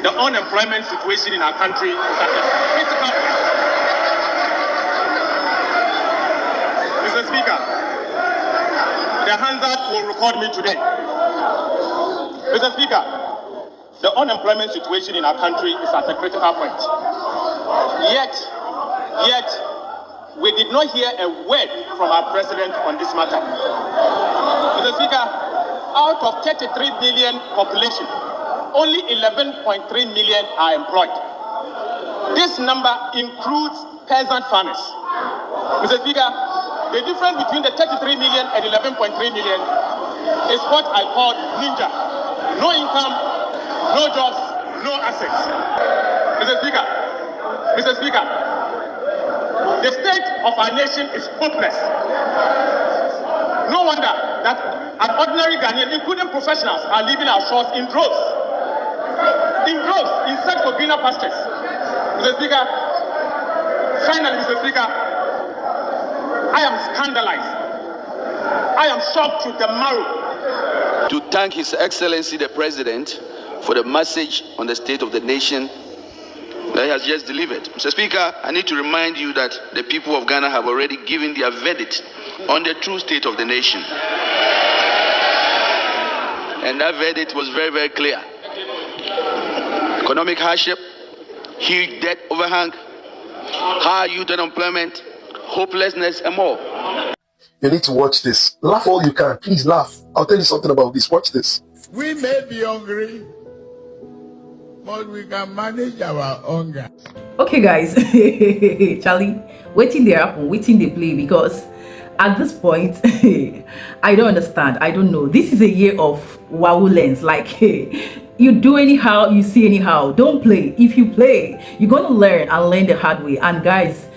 The unemployment situation in our country is at a critical point. Mr. Speaker, the hands-up will record me today. Mr. Speaker, the unemployment situation in our country is at a critical point. Yet, we did not hear a word from our president on this matter. Mr. Speaker, out of 33 million population, only 11.3 million are employed. This number includes peasant farmers. Mr. Speaker, the difference between the 33 million and 11.3 million is what I call ninja. No income, no jobs, no assets. Mr. Speaker, the state of our nation is hopeless. No wonder that an ordinary Ghanaian, including professionals, are leaving our shores in droves. In search for greener pastures. Mr. Speaker, finally, Mr. Speaker, I am scandalized. I am shocked to the marrow. To thank His Excellency the President for the message on the state of the nation that he has just delivered. Mr. Speaker, I need to remind you that the people of Ghana have already given their verdict on the true state of the nation. And that verdict was very, very clear. Economic hardship, huge debt overhang, high youth unemployment, hopelessness, and more. You need to watch this. Laugh all you can. Please laugh. I'll tell you something about this. Watch this. We may be hungry, but we can manage our hunger. Okay, guys. Charlie, waiting there happen, waiting they play, because at this point, I don't understand. I don't know. This is a year of wowulence. Like, you do anyhow, you see anyhow. Don't play. If you play, you're gonna learn and learn the hard way. And guys,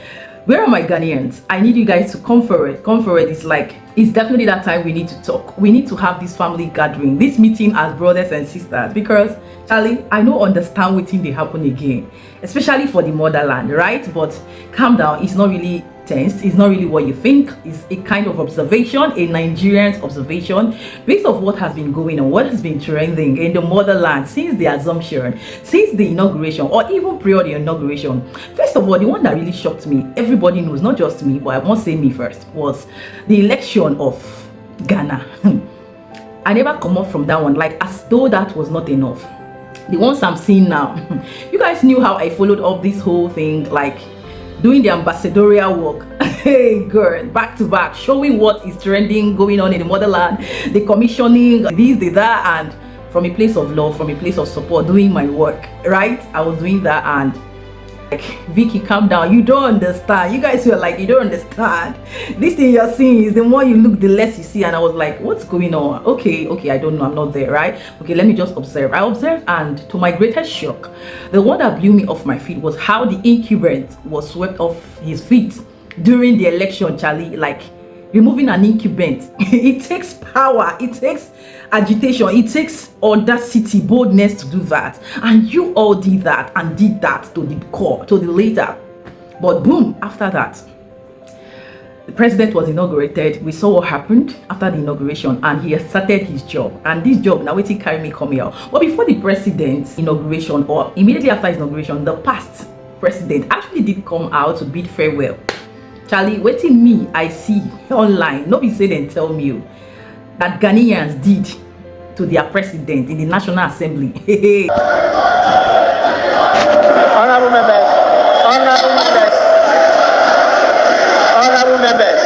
where are my Ghanaians? I need you guys to come for it. Come for it. It's like, it's definitely that time we need to talk. We need to have this family gathering, this meeting as brothers and sisters, because Charlie, I don't understand what thing they happen again, especially for the motherland, right? But calm down. It's not really tense. It's not really what you think. It's a kind of observation, a Nigerian's observation based on what has been going on, what has been trending in the motherland since the assumption, since the inauguration, or even prior the inauguration. First of all, the one that really shocked me, everybody knows, not just me, but I won't say me first, was the election of Ghana. I never come up from that one, like as though that was not enough. The ones I'm seeing now, you guys knew how I followed up this whole thing, like doing the ambassadorial work. Hey girl, back to back, showing what is trending, going on in the motherland, the commissioning, this, the that, and from a place of love, from a place of support, doing my work, right? I was doing that, and like, Vicky, calm down. You don't understand. You guys were like, you don't understand. This thing you're seeing is the more you look, the less you see. And I was like, what's going on? Okay, I don't know. I'm not there, right? Okay, let me just observe. I observed, and to my greatest shock, the one that blew me off my feet was how the incumbent was swept off his feet during the election, Charlie. Like, removing an incumbent. It takes power. It takes agitation. It takes audacity, boldness to do that. And you all did that and did that to the core, to the leader. But boom, after that, the president was inaugurated. We saw what happened after the inauguration, and he has started his job. And this job, now waiting carry me come here. But before the president's inauguration, or immediately after his inauguration, the past president actually did come out to bid farewell. Charlie, waiting me, I see online, nobody said and tell me that Ghanaians did to their president in the National Assembly. Honorable members, honorable members, honorable members,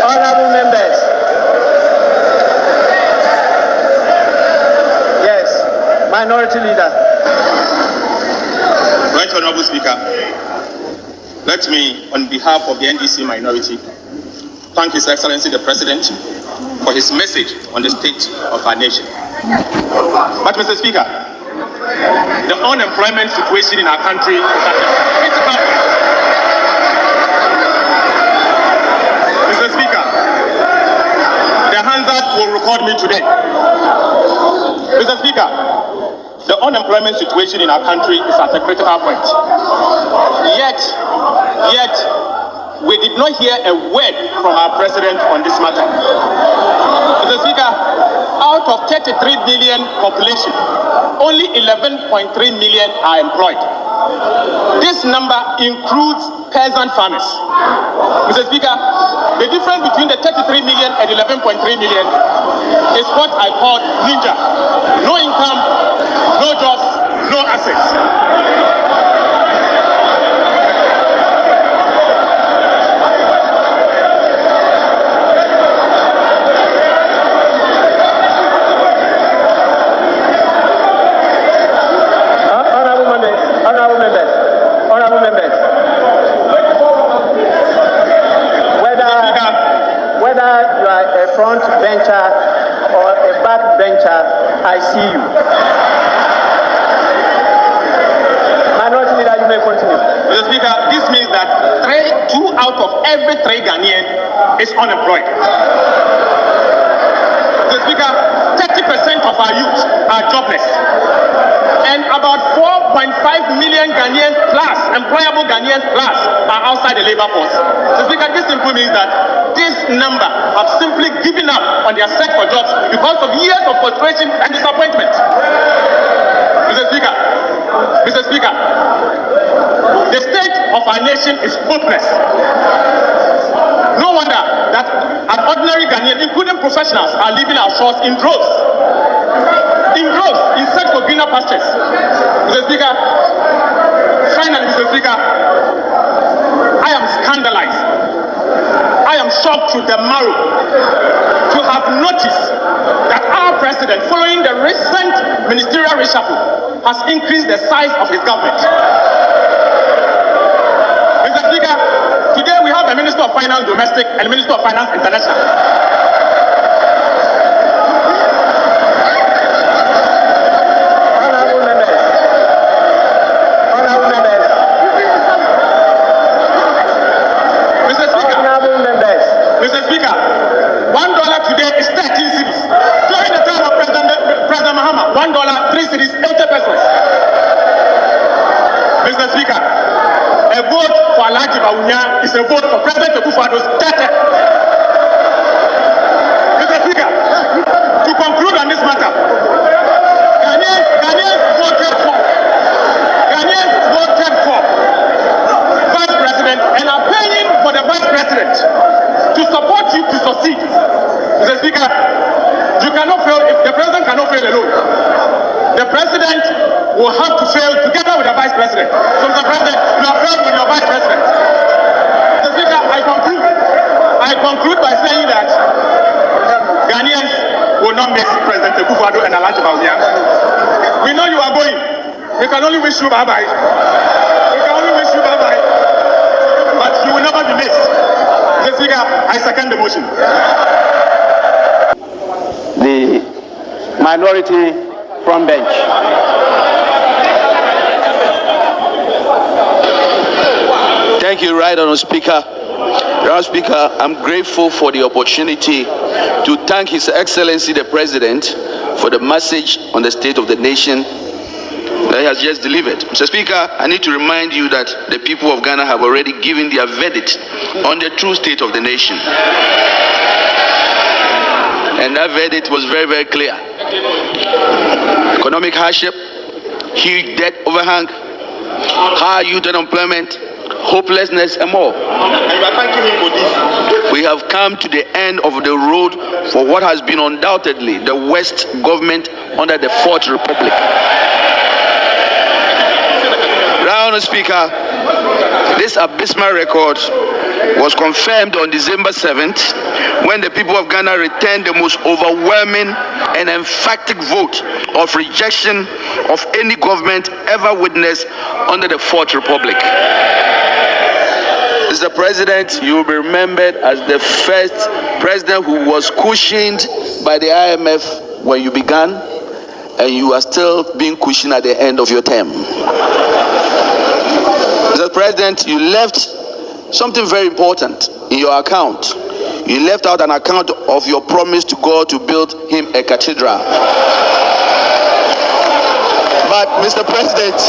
honorable members. Yes, minority leader. Right, Honorable Speaker, let me, on behalf of the NDC minority, thank His Excellency the President for his message on the state of our nation. But Mr. Speaker, the unemployment situation in our country is at a critical point. Mr. Speaker, the hands-up will record me today. Mr. Speaker, the unemployment situation in our country is at a critical point. Yet, we did not hear a word from our president on this matter. Mr. Speaker, out of 33 million population, only 11.3 million are employed. This number includes peasant farmers. Mr. Speaker, the difference between the 33 million and 11.3 million is what I call ninja. No income, no jobs, no assets. Honorable members, whether you are a front bencher or a back bencher, I see you. Minority Leader, you may continue. Mr. Speaker, this means that 2 out of every 3 Ghanaian is unemployed. Mr. Speaker, 30% of our youth are jobless. And about 4.5 million Ghanaians plus, employable Ghanaians plus, are outside the labor force. So Speaker, this simply means that this number have simply given up on their search for jobs because of years of frustration and disappointment. Mr. Speaker, the state of our nation is hopeless. No wonder that an ordinary Ghanaian, including professionals, are leaving our shores in droves. In search for greener pastures. Mr. Speaker, finally, Mr. Speaker, I am scandalized. I am shocked to the marrow to have noticed that our president, following the recent ministerial reshuffle, has increased the size of his government. Mr. Speaker, today we have a Minister of Finance Domestic and Minister of Finance International. Mr. Speaker, $1 today is 13 cedis. During the time of President Mahama, $1, 3 cedis, 80 pesos. Mr. Speaker, a vote for Alhaji Bawumia is a vote for President Akufo-Addo's death. Mr. Speaker, to conclude on this matter, Ghanaians voted for Vice President and are paying for the Vice President to support you to succeed. Mr. Speaker, you cannot fail if the president cannot fail alone. The president will have to fail together with the vice president. So, Mr. President, you have failed with your vice president. Mr. Speaker, I conclude by saying that Ghanaians will not miss President Akufo-Addo and Alhaji Bawumia. We know you are going. We can only wish you bye-bye. But you will never be missed. Mr. Speaker, I second the motion. The minority front bench. Thank you, Right Honourable Speaker. Honourable Speaker, I'm grateful for the opportunity to thank His Excellency the President for the message on the state of the nation that he has just delivered. Mr. Speaker, I need to remind you that the people of Ghana have already given their verdict on the true state of the nation. And that verdict was very, very clear. Economic hardship, huge debt overhang, high youth unemployment, hopelessness, and more. And we are thanking him for this. We have come to the end of the road for what has been undoubtedly the worst government under the Fourth Republic. Honourable Speaker, this abysmal record was confirmed on December 7th when the people of Ghana returned the most overwhelming and emphatic vote of rejection of any government ever witnessed under the Fourth Republic. Mr. President, you will be remembered as the first president who was cushioned by the IMF when you began, and you are still being cushioned at the end of your term. Mr. President, you left something very important in your account. You left out an account of your promise to God to build him a cathedral. But Mr. President,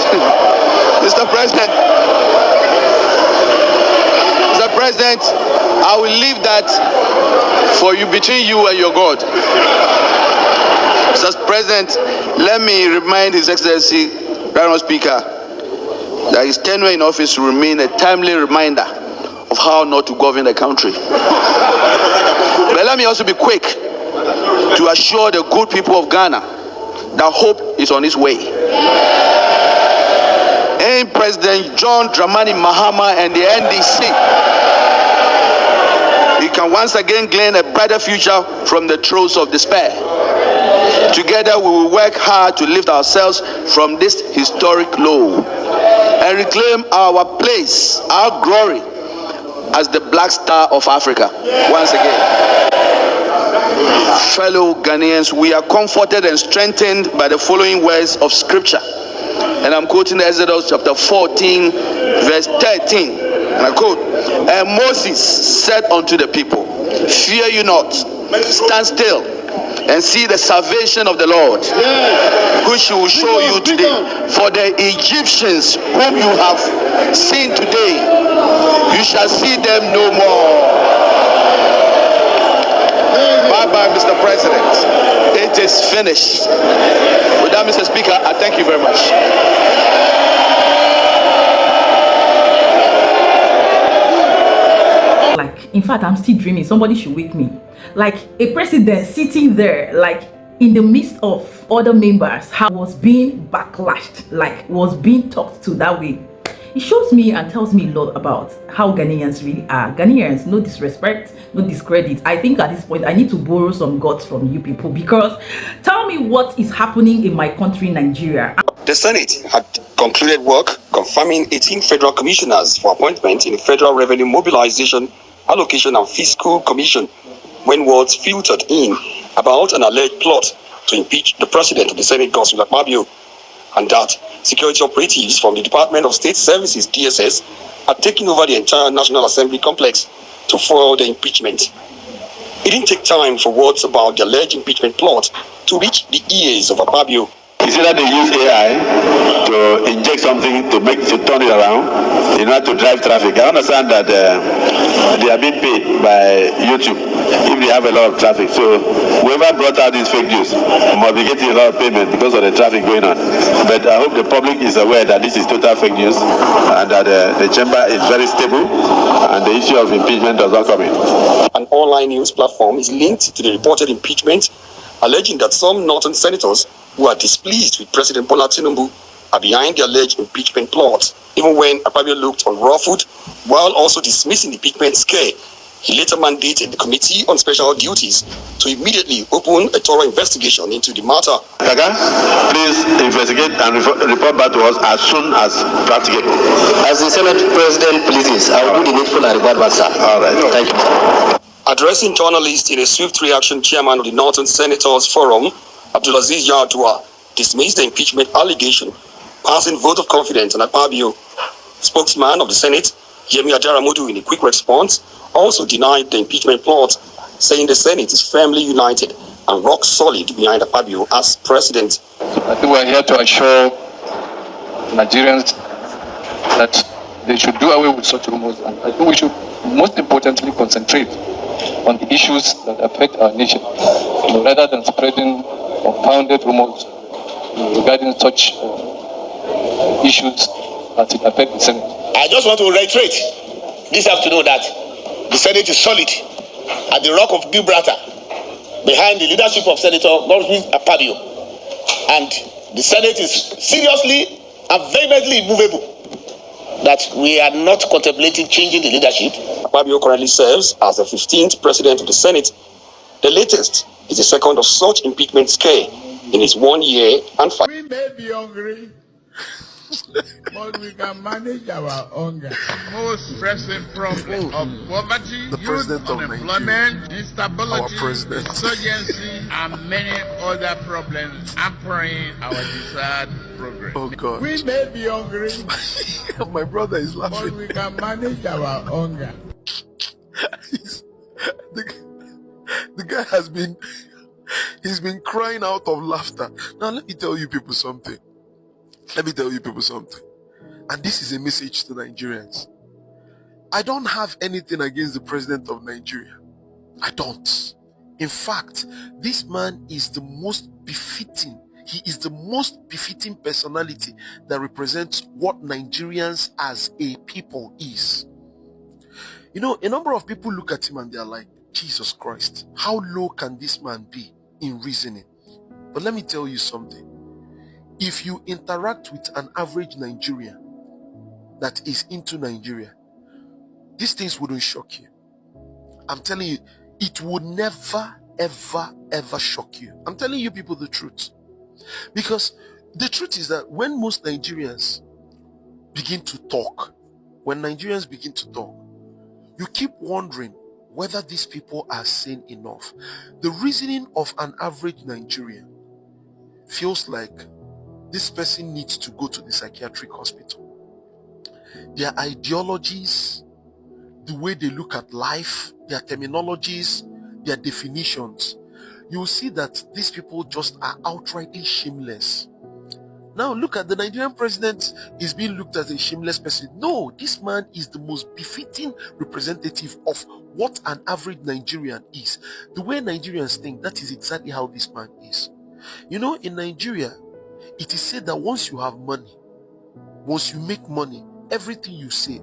President, I will leave that for you, between you and your God. Mr. President, let me remind His Excellency, Honorable Speaker, that his tenure in office will remain a timely reminder of how not to govern the country. But let me also be quick to assure the good people of Ghana that hope is on its way. In President John Dramani Mahama and the NDC, we can once again glean a brighter future from the throes of despair. Together we will work hard to lift ourselves from this historic low and reclaim our place, our glory as the black star of Africa once again. Fellow Ghanaians, we are comforted and strengthened by the following words of scripture. And I'm quoting Exodus chapter 14, verse 13. And I quote, "And Moses said unto the people, Fear you not, stand still, and see the salvation of the Lord, which he will show you today. For the Egyptians whom you have seen today, you shall see them no more." Bye-bye, Mr. President. It is finished. With that, Mr. Speaker, I thank you very much. Like, in fact, I'm still dreaming. Somebody should wake me. Like, a president sitting there, like, in the midst of other members, was being backlashed, like, was being talked to that way. It shows me and tells me a lot about how Ghanaians really are. Ghanaians, no disrespect, no discredit. I think at this point, I need to borrow some guts from you people, because tell me what is happening in my country, Nigeria. The Senate had concluded work confirming 18 federal commissioners for appointment in the Federal Revenue Mobilization, Allocation and Fiscal Commission when words filtered in about an alleged plot to impeach the President of the Senate, Godswill Akpabio, and that security operatives from the Department of State Services, DSS, had taken over the entire National Assembly complex to foil the impeachment. It didn't take time for words about the alleged impeachment plot to reach the ears of Akpabio. It's either they use AI to inject something to turn it around in order to drive traffic. I understand that they are being paid by YouTube if they have a lot of traffic. So whoever brought out this fake news must be getting a lot of payment because of the traffic going on. But I hope the public is aware that this is total fake news and that the chamber is very stable and the issue of impeachment does not come in. An online news platform is linked to the reported impeachment, alleging that some northern senators who are displeased with President Bola Tinubu are behind the alleged impeachment plot. Even when Akpabio looked unruffled, while also dismissing the impeachment scare, he later mandated the Committee on Special Duties to immediately open a thorough investigation into the matter. Kaka, please investigate and report back to us as soon as practicable. As the Senate President pleases, I will do the needful and report back, sir. All right. Thank you. Addressing journalists in a swift reaction, Chairman of the Northern Senators Forum, Abdulaziz Yardua, dismissed the impeachment allegation, passing vote of confidence on Akpabio. Spokesman of the Senate, Yemi Adaramodu, in a quick response, also denied the impeachment plot, saying the Senate is firmly united and rock solid behind Akpabio as president. I think we are here to assure Nigerians that they should do away with such rumors, and I think we should most importantly concentrate on the issues that affect our nation, rather than spreading unfounded rumors regarding such issues as it affects the Senate. I just want to reiterate this afternoon that the Senate is solid at the rock of Gibraltar behind the leadership of Senator Godswill Akpabio, and the Senate is seriously and vehemently immovable that we are not contemplating changing the leadership. Akpabio currently serves as the 15th president of the Senate. The latest is the second of such impeachment scare in his 1 year and 5. We may be hungry, but we can manage our hunger. Most pressing problem of poverty, youth unemployment, instability, insurgency, and many other problems hampering our desired progress. Oh God. We may be hungry, My brother is laughing. but we can manage our hunger. The guy he's been crying out of laughter. Now let me tell you people something. And this is a message to Nigerians. I don't have anything against the president of Nigeria. I don't. In fact, this man is the most befitting. He is the most befitting personality that represents what Nigerians as a people is. You know, a number of people look at him and they're like, Jesus Christ, how low can this man be in reasoning? But let me tell you something. If you interact with an average Nigerian that is into Nigeria, these things wouldn't shock you. I'm telling you, it would never, ever shock you. I'm telling you people the truth. Because the truth is that when most Nigerians begin to talk, you keep wondering whether these people are sane enough. The reasoning of an average Nigerian feels like this person needs to go to the psychiatric hospital. Their ideologies, the way they look at life, their terminologies, their definitions, you will see that these people just are outrightly shameless. Now look at the Nigerian president is being looked as a shameless person. No, this man is the most befitting representative of what an average Nigerian is. The way Nigerians think, that is exactly how this man is. You know, in Nigeria, it is said that once you have money, once you make money, everything you say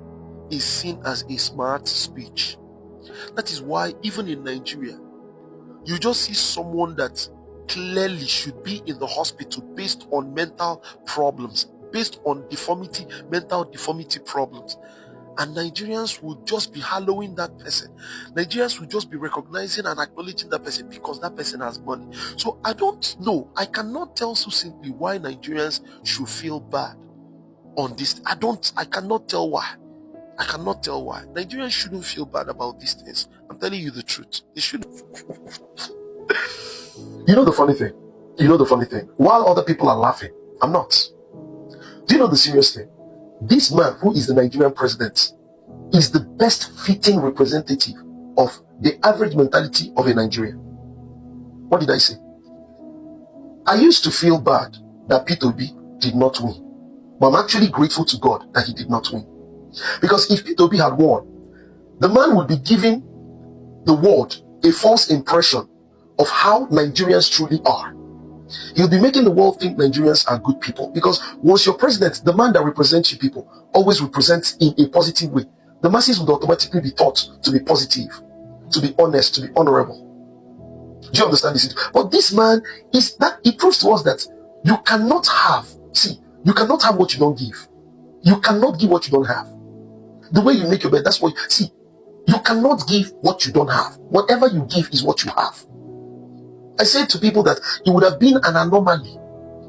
is seen as a smart speech. That is why even in Nigeria, you just see someone that clearly should be in the hospital based on mental problems, based on deformity, mental deformity problems. And Nigerians will just be hallowing that person. Nigerians will just be recognizing and acknowledging that person because that person has money. So I don't know. I cannot tell so simply why Nigerians should feel bad on this. I cannot tell why. I cannot tell why. Nigerians shouldn't feel bad about these things. I'm telling you the truth. They shouldn't. You know the funny thing? While other people are laughing, I'm not. Do you know the serious thing? This man, who is the Nigerian president, is the best fitting representative of the average mentality of a Nigerian. What did I say? I used to feel bad that P2B did not win. But I'm actually grateful to God that he did not win. Because if P2B had won, the man would be giving the world a false impression of how Nigerians truly are. He'll be making the world think Nigerians are good people. Because once you're president, the man that represents you people always represents in a positive way. The masses would automatically be taught to be positive, to be honest, to be honorable. Do you understand this? But this man is that it proves to us that you cannot have what you don't give. You cannot give what you don't have. The way you make your bed, that's what you cannot give what you don't have. Whatever you give is what you have. I said to people that it would have been an anomaly,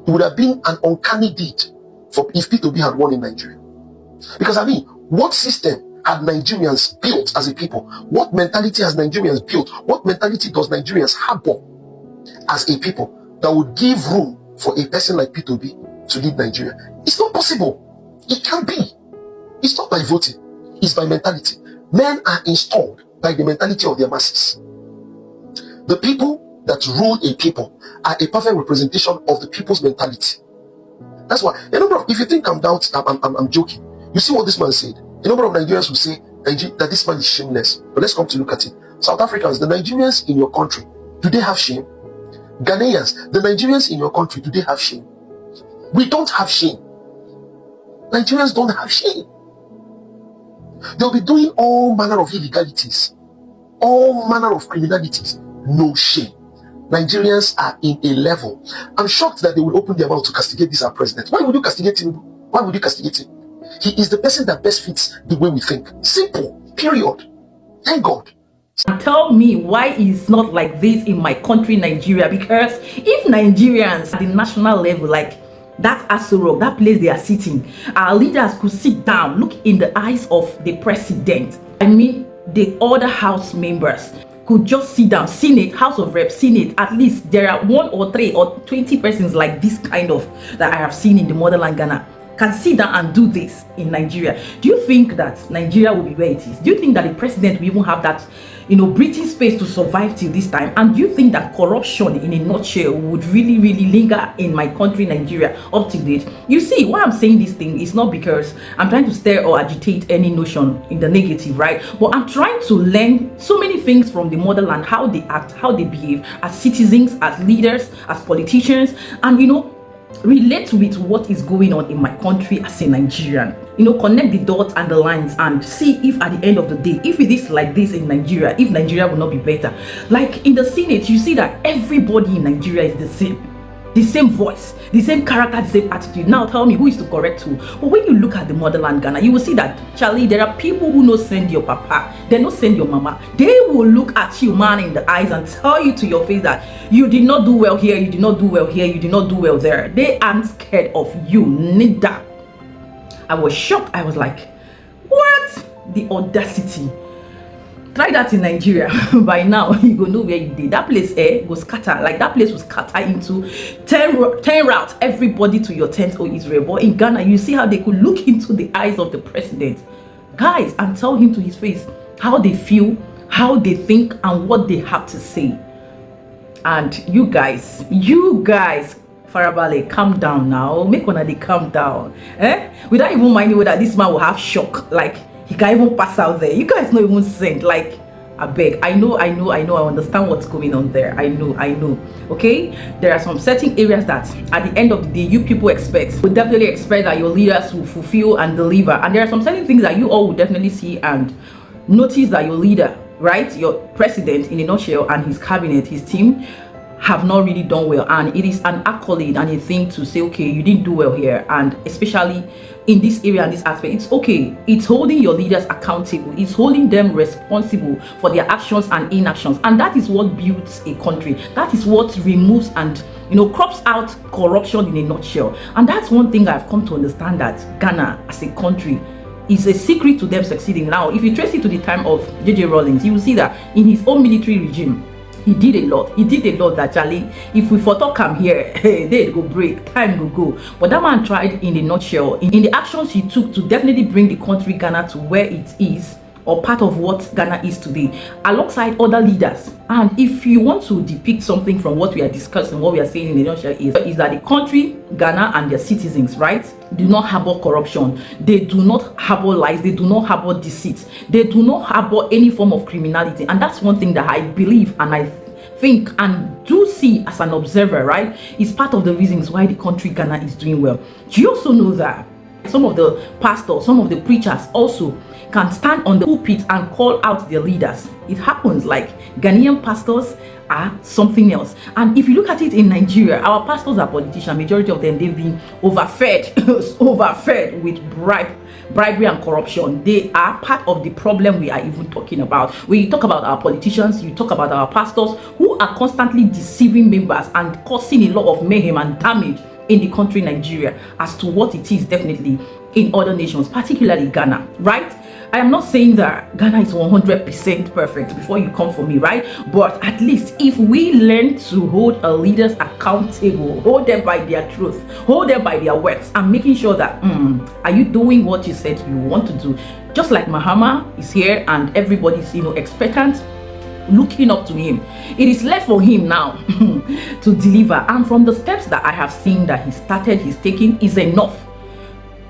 it would have been an uncanny deed for if P2B had won in Nigeria. Because what system had Nigerians built as a people? What mentality has Nigerians built? What mentality does Nigerians harbor as a people that would give room for a person like P2B to lead Nigeria? It's not possible. It can't be. It's not by voting. It's by mentality. Men are installed by the mentality of their masses. The people that rule a people are a perfect representation of the people's mentality. That's why if you think I'm joking, you see what this man said. A number of Nigerians will say that this man is shameless. But let's come to look at it. South Africans, the Nigerians in your country, do they have shame? Ghanaians, the Nigerians in your country, do they have shame? We don't have shame. Nigerians don't have shame. They'll be doing all manner of illegalities, all manner of criminalities. No shame. Nigerians are in a level. I'm shocked that they will open their mouth to castigate this our president. Why would you castigate him? Why would you castigate him? He is the person that best fits the way we think. Simple. Period. Thank God. Tell me why it's not like this in my country, Nigeria. Because if Nigerians at the national level, like that Aso, that place they are sitting, our leaders could sit down, look in the eyes of the president, the other house members could just sit down, Senate, House of Reps, Senate, at least there are 1 or 3 or 20 persons like this kind of that I have seen in the motherland Ghana can sit down and do this in Nigeria. Do you think that Nigeria will be where it is? Do you think that the president will even have that breathing space to survive till this time? And do you think that corruption in a nutshell would really linger in my country, Nigeria, up to date? You see, why I'm saying this thing is not because I'm trying to stir or agitate any notion in the negative, right? But I'm trying to learn so many things from the motherland, how they act, how they behave as citizens, as leaders, as politicians, and relate with what is going on in my country as a Nigerian. Connect the dots and the lines and see if at the end of the day, if it is like this in Nigeria, if Nigeria will not be better. Like in the Senate, you see that everybody in Nigeria is the same voice, the same character, the same attitude. Now tell me, who is to correct who? But when you look at the motherland Ghana, you will see that, Charlie, there are people who no send your papa, they no send your mama. They will look at you, man, in the eyes and tell you to your face that you did not do well here, you did not do well here, you did not do well there. They aren't scared of you, neither. I was shocked. I was like, what? The audacity. Try that in Nigeria. By now, you go know where you did. That place go scatter. Like that place was scatter into 10 routes. Everybody to your tent, oh Israel. But in Ghana, you see how they could look into the eyes of the president, guys, and tell him to his face how they feel, how they think, and what they have to say. And you guys, Farabale, calm down now. Make one of they calm down. Without even minding whether this man will have shock. Like, he can even pass out there. You guys not even send. Like, I beg. I know. I understand what's going on there. I know. Okay? There are some certain areas that at the end of the day, you people would definitely expect that your leaders will fulfill and deliver. And there are some certain things that you all will definitely see and notice that your leader, right? Your president in a nutshell and his cabinet, his team, have not really done well, and it is an accolade and a thing to say, okay, you didn't do well here, and especially in this area and this aspect, it's okay. It's holding your leaders accountable, it's holding them responsible for their actions and inactions, and that is what builds a country. That is what removes and crops out corruption in a nutshell. And that's one thing I've come to understand, that Ghana as a country is a secret to them succeeding. Now, if you trace it to the time of J.J. Rawlings, you will see that in his own military regime, he did a lot that, Charlie, if we for talk him here, they go break, time go. But that man tried in a nutshell, in the actions he took to definitely bring the country Ghana to where it is, or part of what Ghana is today, alongside other leaders. And if you want to depict something from what we are discussing, what we are saying in a nutshell is that the country, Ghana, and their citizens, right, do not harbor corruption. They do not harbor lies. They do not harbor deceit. They do not harbor any form of criminality. And that's one thing that I believe and I think and do see as an observer, right, is part of the reasons why the country Ghana is doing well. Do you also know that some of the pastors, some of the preachers also can stand on the pulpit and call out their leaders? It happens. Like, Ghanaian pastors are something else. And if you look at it in Nigeria, our pastors are politicians. Majority of them, they've been overfed with bribery and corruption. They are part of the problem we are even talking about. When you talk about our politicians, you talk about our pastors who are constantly deceiving members and causing a lot of mayhem and damage in the country Nigeria, as to what it is definitely in other nations, particularly Ghana, right? I am not saying that Ghana is 100% perfect before you come for me, right? But at least if we learn to hold our leaders accountable, hold them by their truth, hold them by their words, and making sure that, are you doing what you said you want to do? Just like Mahama is here and everybody's, expectant, looking up to him. It is left for him now to deliver. And from the steps that I have seen that he's taking is enough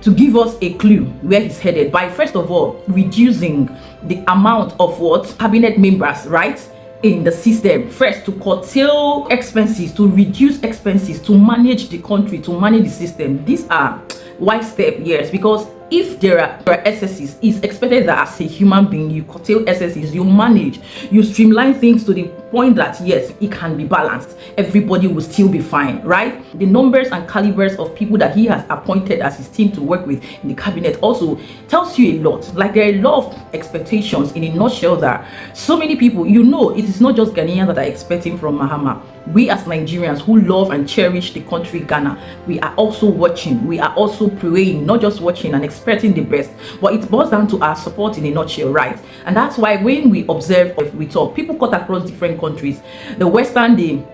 to give us a clue where he's headed, by first of all reducing the amount of what cabinet members, right, in the system. First, to curtail expenses, to reduce expenses, to manage the country, to manage the system. These are wise steps, yes, because if there are excesses, it's expected that as a human being, you curtail excesses, you manage, you streamline things to the point that, yes, it can be balanced. Everybody will still be fine, right? The numbers and calibers of people that he has appointed as his team to work with in the cabinet also tells you a lot. Like, there are a lot of expectations in a nutshell that so many people, it is not just Ghanaians that are expecting from Mahama. We as Nigerians who love and cherish the country Ghana, we are also watching, we are also praying, not just watching and expecting the best, but it boils down to our support in a nutshell, right? And that's why when we observe, we talk, people cut across different countries. The Western, they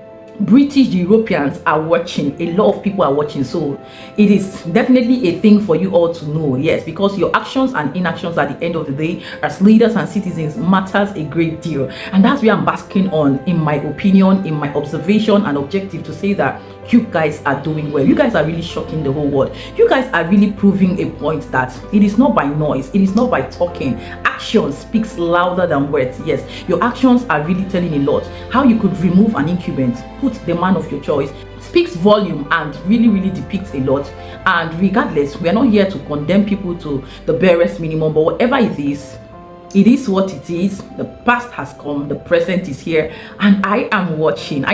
British, the Europeans are watching. A lot of people are watching. So it is definitely a thing for you all to know. Yes, because your actions and inactions at the end of the day as leaders and citizens matters a great deal. And that's where I'm basking on, in my opinion, in my observation and objective, to say that you guys are doing well. You guys are really shocking the whole world. You guys are really proving a point that it is not by noise, it is not by talking. Action speaks louder than words. Yes, your actions are really telling a lot. How you could remove an incumbent, put the man of your choice, speaks volume and really depicts a lot. And regardless, we are not here to condemn people to the barest minimum, but whatever it is what it is. The past has come, the present is here, and I am watching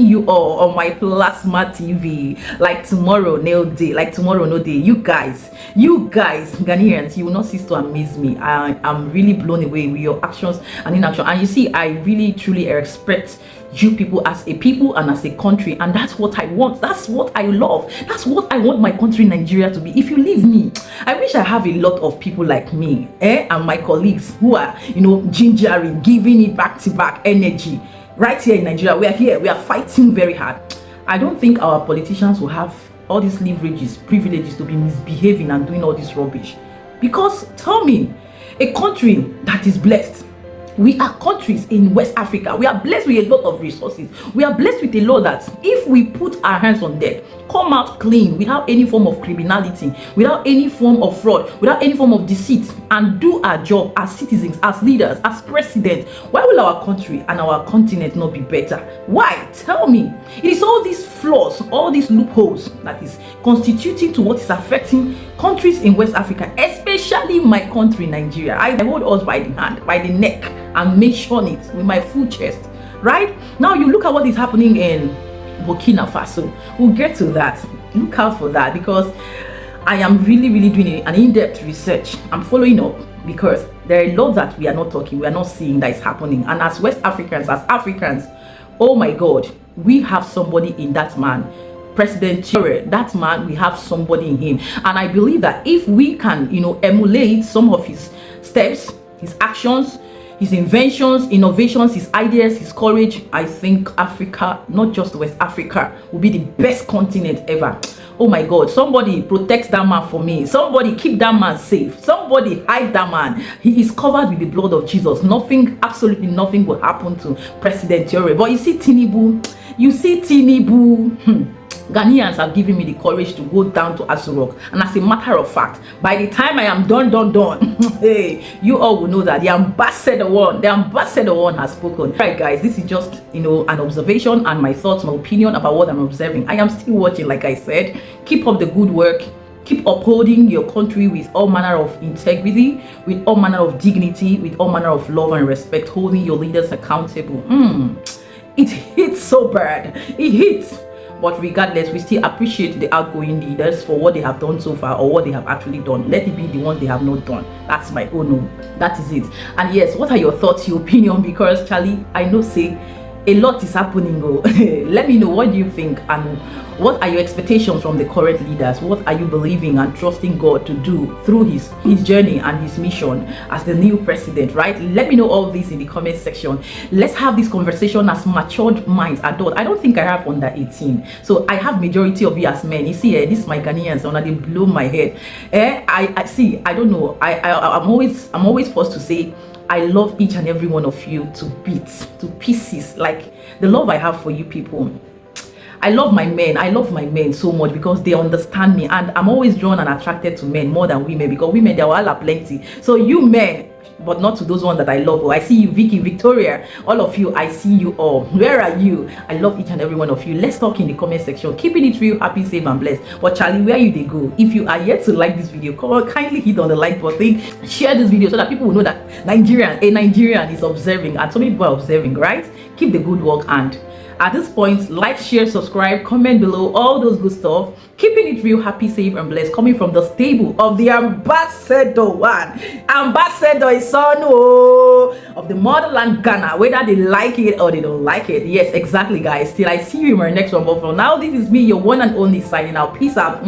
you all on my plasma TV like tomorrow no day, you guys Ghanaians, you will not cease to amaze me. I am really blown away with your actions and inaction. And you see, I really truly respect you people as a people and as a country, and that's what I want, that's what I love, that's what I want my country Nigeria to be. If you leave me, I wish I have a lot of people like me and my colleagues who are, gingering, giving it back to back energy right here in Nigeria. We are fighting very hard. I don't think our politicians will have all these leverages, privileges to be misbehaving and doing all this rubbish. Because tell me, a country that is blessed, we are countries in West Africa, we are blessed with a lot of resources, we are blessed with a lot that if we put our hands on deck, come out clean without any form of criminality, without any form of fraud, without any form of deceit, and do our job as citizens, as leaders, as president, why will our country and our continent not be better? Why? Tell me. It is all these flaws, all these loopholes that is constituting to what is affecting countries in West Africa, especially my country Nigeria. I hold us by the hand, by the neck, and mention it with my full chest. Right now, you look at what is happening in Burkina Faso. We'll get to that. Look out for that, because I am really doing an in-depth research. I'm following up because there are a lot that we are not talking, we are not seeing that is happening. And as West Africans, as Africans, oh my God, we have somebody in that man, President Thiore. That man, we have somebody in him. And I believe that if we can, emulate some of his steps, his actions, his inventions, innovations, his ideas, his courage, I think Africa, not just West Africa, will be the best continent ever. Oh my God, somebody protect that man for me. Somebody keep that man safe. Somebody hide that man. He is covered with the blood of Jesus. Nothing, absolutely nothing will happen to President Thiore. But you see Tinubu, Ghanaians have given me the courage to go down to Asurok. And as a matter of fact, by the time I am done, hey, you all will know that the ambassador one has spoken. Right, guys, this is just, an observation and my thoughts, my opinion about what I'm observing. I am still watching, like I said. Keep up the good work. Keep upholding your country with all manner of integrity, with all manner of dignity, with all manner of love and respect, holding your leaders accountable. It hits so bad. It hits. But regardless, we still appreciate the outgoing leaders for what they have done so far, or what they have actually done. Let it be the ones they have not done. That's my own. No, that is it. And yes, what are your thoughts, your opinion? Because Charlie, I know say a lot is happening. Let me know, what do you think, and what are your expectations from the current leaders? What are you believing and trusting God to do through his journey and his mission as the new president, right? Let me know all this in the comment section. Let's have this conversation as matured minds, adult. I don't think I have under 18, so I have majority of you as men. You see, this is my Ghanaians, and they blow my head. I see, I don't know, I'm always forced to say I love each and every one of you to bits, to pieces. Like the love I have for you people. I love my men so much because they understand me, and I'm always drawn and attracted to men more than women, because women, they are all plenty. So you men, but not to those ones that I love. I see you, Vicky, Victoria, all of you, I see you all. Where are you? I love each and every one of you. Let's talk in the comment section. Keeping it real, happy, safe, and blessed. But Charlie, where you they go? If you are yet to like this video, come on, kindly hit on the like button, share this video so that people will know that a Nigerian is observing, and so many people are observing, right? Keep the good work, and at this point, like, share, subscribe, comment below, all those good stuff. Keeping it real, happy, safe, and blessed. Coming from the stable of the ambassador one. Ambassador is son of the motherland Ghana, whether they like it or they don't like it. Yes, exactly, guys. Till I see you in my next one. But for now, this is me, your one and only, signing out. Peace out.